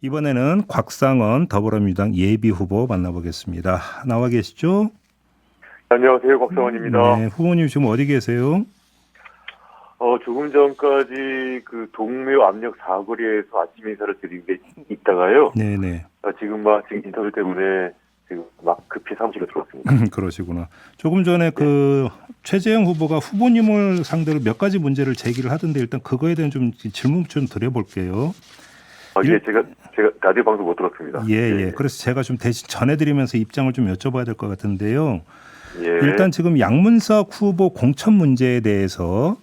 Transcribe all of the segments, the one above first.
이번에는 곽상원 더불어민주당 예비후보 만나보겠습니다. 나와 계시죠? 안녕하세요. 곽상원입니다. 네, 후보님 지금 어디 계세요? 조금 전까지 그 동묘 압력 사거리에서 아침 인사를 드린 게 있다가요. 네네. 지금 인터뷰 때문에 지금 막 급히 사무실로 들어왔습니다. 그러시구나. 조금 전에 그 최재형 후보가 후보님을 상대로 몇 가지 문제를 제기를 하던데 일단 그거에 대한 좀 질문 좀 드려볼게요. 예, 제가 라디오 방송 못 들었습니다. 예. 그래서 제가 좀 대신 전해드리면서 입장을 좀 여쭤봐야 될 것 같은데요. 예. 일단 지금 양문석 후보 공천 문제에 대해서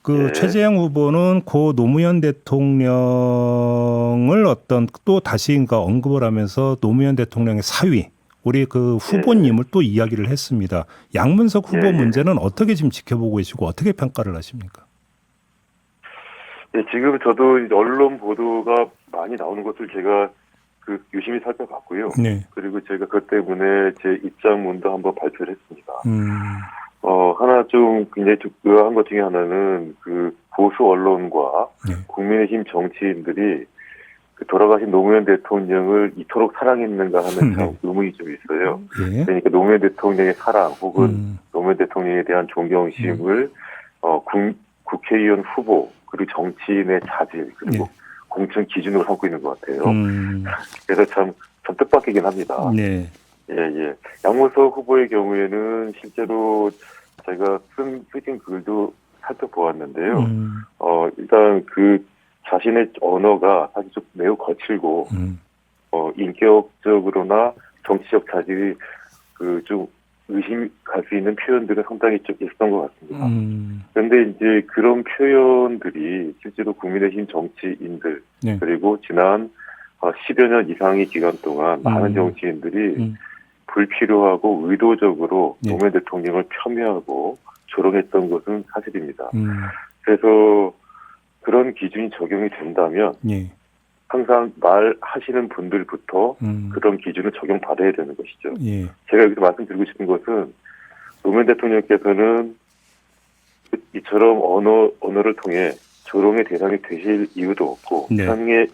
그 예. 최재형 후보는 고 노무현 대통령을 어떤 또 다시 그러니까 언급을 하면서 노무현 대통령의 사위 우리 그 후보님을 또 이야기를 했습니다. 양문석 후보 문제는 어떻게 지금 지켜보고 계시고 어떻게 평가를 하십니까? 예, 지금 저도 이제 언론 보도가 많이 나오는 것을 제가 유심히 살펴봤고요. 네. 그리고 제가 그것 때문에 제 입장문도 한번 발표를 했습니다. 하나 좀 굉장히 의아한 것 중에 하나는 그 보수 언론과 네. 국민의힘 정치인들이 그 돌아가신 노무현 대통령을 이토록 사랑했는가 하는 참 의문이 좀 있어요. 예. 그러니까 노무현 대통령의 사랑 혹은 노무현 대통령에 대한 존경심을 국회의원 후보 그리고 정치인의 자질 그리고 공천 기준으로 삼고 있는 것 같아요. 그래서 참 뜻밖이긴 합니다. 네. 예. 양문석 후보의 경우에는 실제로 제가 쓰신 글도 살펴보았는데요. 일단 그 자신의 언어가 사실 좀 매우 거칠고, 인격적으로나 정치적 자질이 좀 의심할 수 있는 표현들은 상당히 좀 있었던 것 같습니다. 그런데 이제 그런 표현들이 실제로 국민의힘 정치인들, 그리고 지난 10여 년 이상의 기간 동안 많은 정치인들이 불필요하고 의도적으로 노무현 대통령을 폄훼하고 조롱했던 것은 사실입니다. 그래서 그런 기준이 적용이 된다면 항상 말하시는 분들부터 그런 기준을 적용받아야 되는 것이죠. 제가 여기서 말씀드리고 싶은 것은 노무현 대통령께서는 이처럼 언어를 통해 조롱의 대상이 되실 이유도 없고 세상의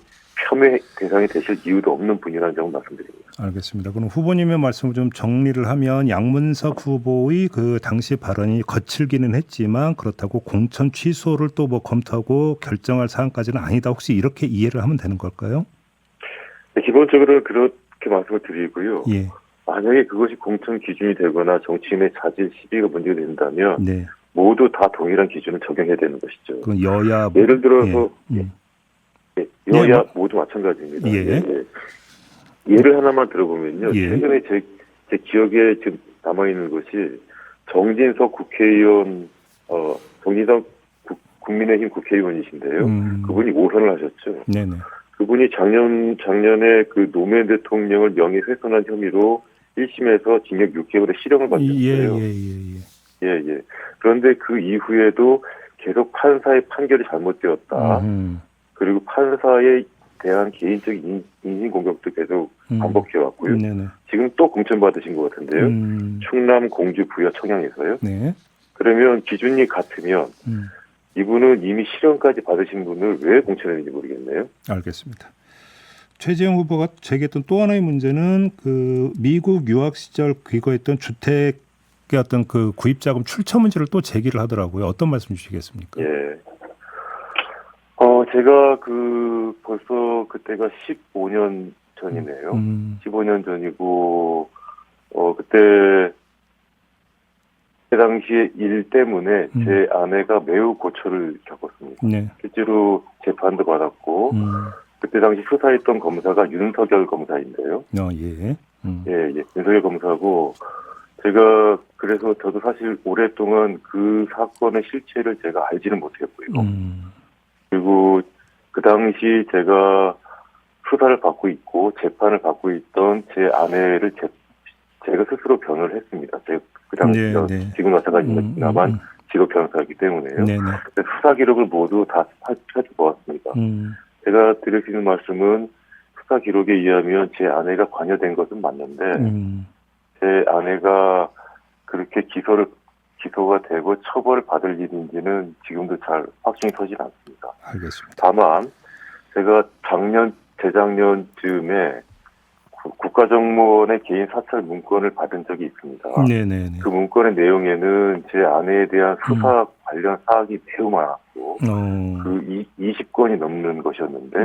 폄훼 대상이 되실 이유도 없는 분이라는 점을 말씀드립니다. 알겠습니다. 그럼 후보님의 말씀을 좀 정리를 하면 양문석 후보의 그 당시 발언이 거칠기는 했지만 그렇다고 공천 취소를 또 뭐 검토하고 결정할 사안까지는 아니다. 혹시 이렇게 이해를 하면 되는 걸까요? 네, 기본적으로 그렇게 말씀을 드리고요. 예. 만약에 그것이 공천 기준이 되거나 정치인의 자질 시비가 문제가 된다면 모두 다 동일한 기준을 적용해야 되는 것이죠. 그 여야 예를 들어서 여야 모두 마찬가지입니다. 예를 하나만 들어보면요. 최근에 제 기억에 지금 남아있는 것이 정진석 국회의원, 정진석 국민의힘 국회의원이신데요. 그분이 5선을 하셨죠. 그분이 작년에 그 노무현 대통령을 명예훼손한 혐의로 1심에서 징역 6개월의 실형을 받았어요. 예. 그런데 그 이후에도 계속 판사의 판결이 잘못되었다. 그리고 판사에 대한 개인적인 인신공격도 계속 반복해왔고요. 지금 또 공천받으신 것 같은데요. 충남 공주 부여 청양에서요. 그러면 기준이 같으면 이분은 이미 실형까지 받으신 분을 왜 공천했는지 모르겠네요. 알겠습니다. 최재형 후보가 제기했던 또 하나의 문제는 그 미국 유학 시절 귀거했던 주택의 어떤 그 구입자금 출처 문제를 또 제기를 하더라고요. 어떤 말씀 주시겠습니까? 예. 제가 벌써 그때가 15년 전이네요. 15년 전이고, 그때 당시에 일 때문에 제 아내가 매우 고초를 겪었습니다. 실제로 재판도 받았고, 그때 당시 수사했던 검사가 윤석열 검사인데요. 예. 윤석열 검사고, 제가 그래서 저도 사실 오랫동안 그 사건의 실체를 제가 알지는 못했고요. 그리고 그 당시 제가 수사를 받고 있고 재판을 받고 있던 제 아내를 제가 스스로 변호를 했습니다. 제가 그 당시 지금 마찬가지지만 직업 변호사이기 때문에요. 수사 기록을 모두 다 살펴보았습니다. 제가 드릴 수 있는 말씀은 수사 기록에 의하면 제 아내가 관여된 것은 맞는데 제 아내가 그렇게 기소가 되고 처벌을 받을 일인지는 지금도 잘 확신이 서질 않습니다. 알겠습니다. 다만 제가 재작년쯤에 국가정무원의 개인 사찰 문건을 받은 적이 있습니다. 네네네. 그 문건의 내용에는 제 아내에 대한 수사 관련 사항이 매우 많았고, 그 20건이 넘는 것이었는데,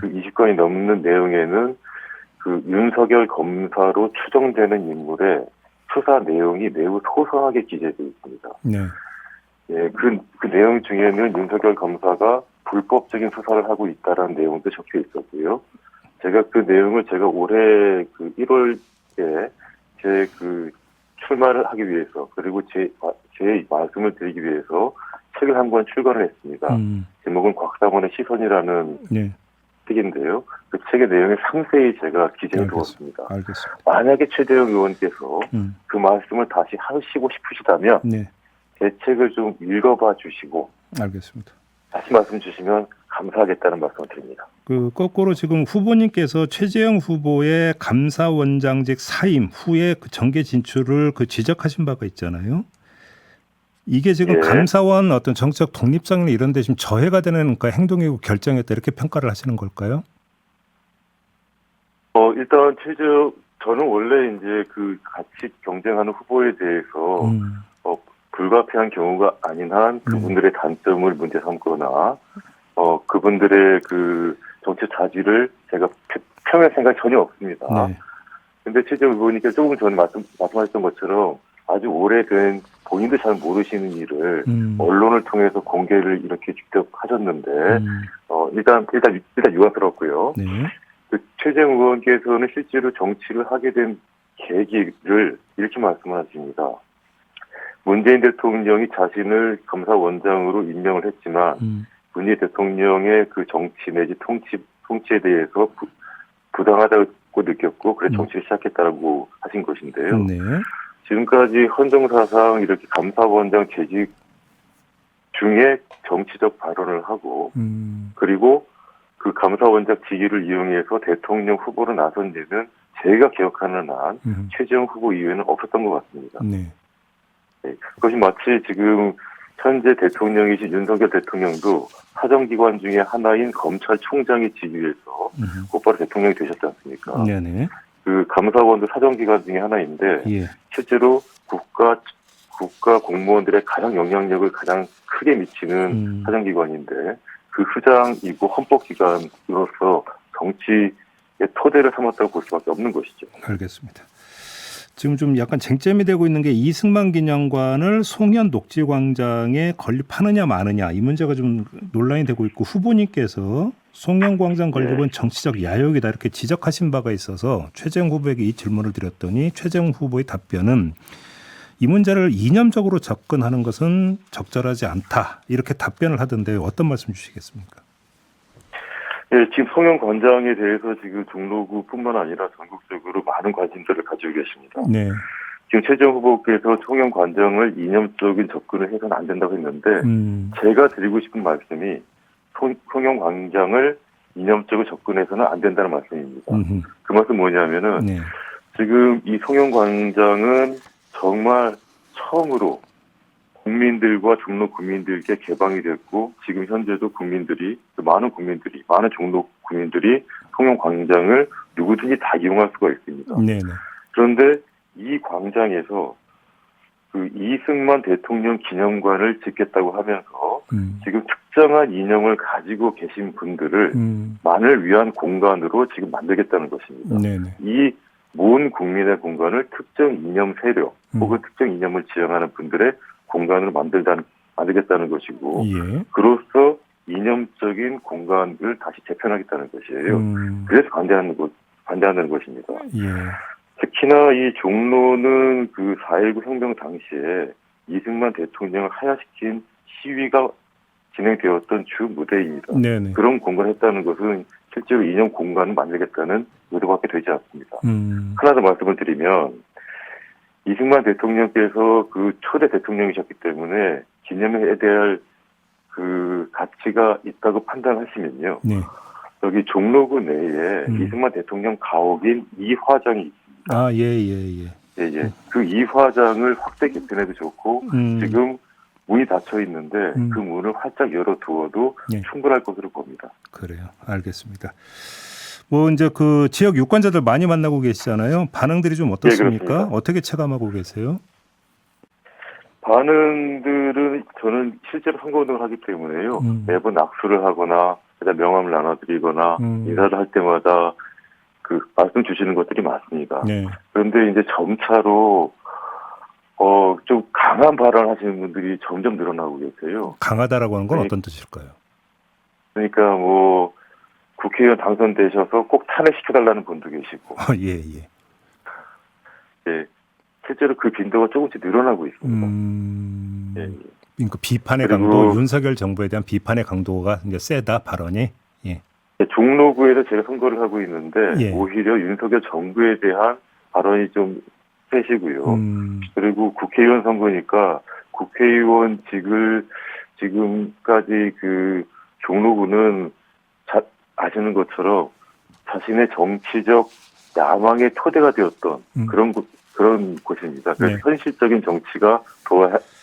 그 20건이 넘는 내용에는 그 윤석열 검사로 추정되는 인물의 수사 내용이 매우 소상하게 기재되어 있습니다. 네. 예, 그 내용 중에는 윤석열 검사가 불법적인 수사를 하고 있다라는 내용도 적혀 있었고요. 제가 그 내용을 올해 그 1월에 제 그 출마를 하기 위해서, 그리고 제 말씀을 드리기 위해서 책을 한 권 출간을 했습니다. 제목은 곽상원의 시선이라는 네. 책인데요. 그 책의 내용에 상세히 제가 기재해 두었습니다. 알겠습니다. 만약에 최재형 의원께서 그 말씀을 다시 하시고 싶으시다면 네. 제 책을 좀 읽어봐 주시고 알겠습니다. 다시 말씀 주시면 감사하겠다는 말씀을 드립니다. 그 거꾸로 지금 후보님께서 최재형 후보의 감사원장직 사임 후에 그 정계 진출을 그 지적하신 바가 있잖아요. 이게 지금 예. 감사원 어떤 정치적 독립성이나 이런 데 지금 저해가 되는 그러니까 행동이고 결정이었다 이렇게 평가를 하시는 걸까요? 일단 저는 원래 이제 그 같이 경쟁하는 후보에 대해서 불가피한 경우가 아닌 한 그분들의 단점을 문제 삼거나 그분들의 그 정치 자질을 제가 평할 생각이 전혀 없습니다. 네. 근데 최재형 의원님께서 조금 전에 말씀하셨던 것처럼 아주 오래된 본인도 잘 모르시는 일을 언론을 통해서 공개를 이렇게 직접 하셨는데 일단 유감스럽고요. 네. 그 최재형 의원께서는 실제로 정치를 하게 된 계기를 이렇게 말씀하십니다. 문재인 대통령이 자신을 검사원장으로 임명을 했지만 문재인 대통령의 그 정치 내지 통치에 대해서 부당하다고 느꼈고 그래서 정치를 시작했다고 하신 것인데요. 네. 지금까지 헌정사상 이렇게 감사원장 재직 중에 정치적 발언을 하고 그리고 그 감사원장 직위를 이용해서 대통령 후보로 나선 데는 제가 기억하는 한 최재형 후보 이외에는 없었던 것 같습니다. 네. 네. 그것이 마치 지금 현재 대통령이신 윤석열 대통령도 사정기관 중에 하나인 검찰총장의 직위에서 곧바로 대통령이 되셨지 않습니까? 네네. 그 감사원도 사정기관 중에 하나인데 예. 실제로 국가 공무원들의 가장 영향력을 가장 크게 미치는 사정기관인데 그 수장이고 헌법기관으로서 정치의 토대를 삼았다고 볼 수밖에 없는 것이죠. 알겠습니다. 지금 좀 약간 쟁점이 되고 있는 게 이승만 기념관을 송현 녹지광장에 건립하느냐 마느냐 이 문제가 좀 논란이 되고 있고 후보님께서 송현광장 건립은 정치적 야욕이다 이렇게 지적하신 바가 있어서 최재형 후보에게 이 질문을 드렸더니 최재형 후보의 답변은 이 문제를 이념적으로 접근하는 것은 적절하지 않다 이렇게 답변을 하던데 어떤 말씀 주시겠습니까? 네, 지금 송현광장에 대해서 지금 종로구뿐만 아니라 전국적으로 많은 관심들을 가지고 계십니다. 네. 지금 최재형 후보께서 송현광장을 이념적인 접근을 해서는 안 된다고 했는데 제가 드리고 싶은 말씀이 송현광장을 이념적으로 접근해서는 안 된다는 말씀입니다. 그 말씀 뭐냐면은 네. 지금 이 송현광장은 정말 처음으로 국민들과 종로 국민들께 개방이 됐고 지금 현재도 많은 종로 국민들이 송현광장을 누구든지 다 이용할 수가 있습니다. 네네. 그런데 이 광장에서 그 이승만 대통령 기념관을 짓겠다고 하면서 지금 특정한 이념을 가지고 계신 분들을 만을 위한 공간으로 지금 만들겠다는 것입니다. 네네. 이 모든 국민의 공간을 특정 이념 세력 혹은 특정 이념을 지향하는 분들의 공간으로 만들겠다는 것이고 예. 그로써 이념적인 공간을 다시 재편하겠다는 것이에요. 그래서 반대하는 것입니다. 예. 특히나 이 종로는 그 4.19 혁명 당시에 이승만 대통령을 하야시킨 시위가 진행되었던 주 무대입니다. 네네. 그런 공간을 했다는 것은 실제로 이념 공간을 만들겠다는 의도밖에 되지 않습니다. 하나 더 말씀을 드리면 이승만 대통령께서 그 초대 대통령이셨기 때문에 기념회에 대한 그 가치가 있다고 판단하시면요. 네. 여기 종로구 내에 이승만 대통령 가옥인 이화장이 있습니다. 아, 예. 그 이화장을 확대 개편해도 좋고 지금 문이 닫혀 있는데 그 문을 활짝 열어두어도 충분할 것으로 봅니다. 그래요. 알겠습니다. 뭐 이제 그 지역 유권자들 많이 만나고 계시잖아요. 반응들이 좀 어떻습니까? 그렇습니다. 어떻게 체감하고 계세요? 반응들은 저는 실제로 선거운동을 하기 때문에요. 매번 악수를 하거나 명함을 나눠드리거나 인사를 할 때마다 그 말씀 주시는 것들이 많습니다. 네. 그런데 이제 점차로 좀 강한 발언하시는 분들이 점점 늘어나고 계세요. 강하다라고 하는 건 어떤 뜻일까요? 그러니까 뭐 국회의원 당선되셔서 꼭 탄핵시켜달라는 분도 계시고, 예, 예. 예, 실제로 그 빈도가 조금씩 늘어나고 있습니다. 예, 예. 그러니까 비판의 그리고 강도, 윤석열 정부에 대한 비판의 강도가 이제 세다 발언이. 예. 종로구에서 제가 선거를 하고 있는데 예. 오히려 윤석열 정부에 대한 발언이 좀 세시고요. 그리고 국회의원 선거니까 국회의원직을 지금까지 그 종로구는 아시는 것처럼 자신의 정치적 야망의 토대가 되었던 그런 곳입니다. 그래서 네. 현실적인 정치가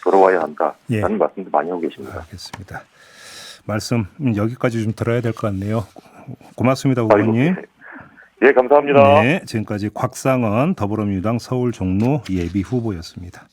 돌아와야 한다라는 예. 말씀도 많이 하고 계십니다. 알겠습니다. 말씀 여기까지 좀 들어야 될 것 같네요. 고맙습니다, 후보님. 예, 감사합니다. 네, 지금까지 곽상은 더불어민주당 서울 종로 예비 후보였습니다.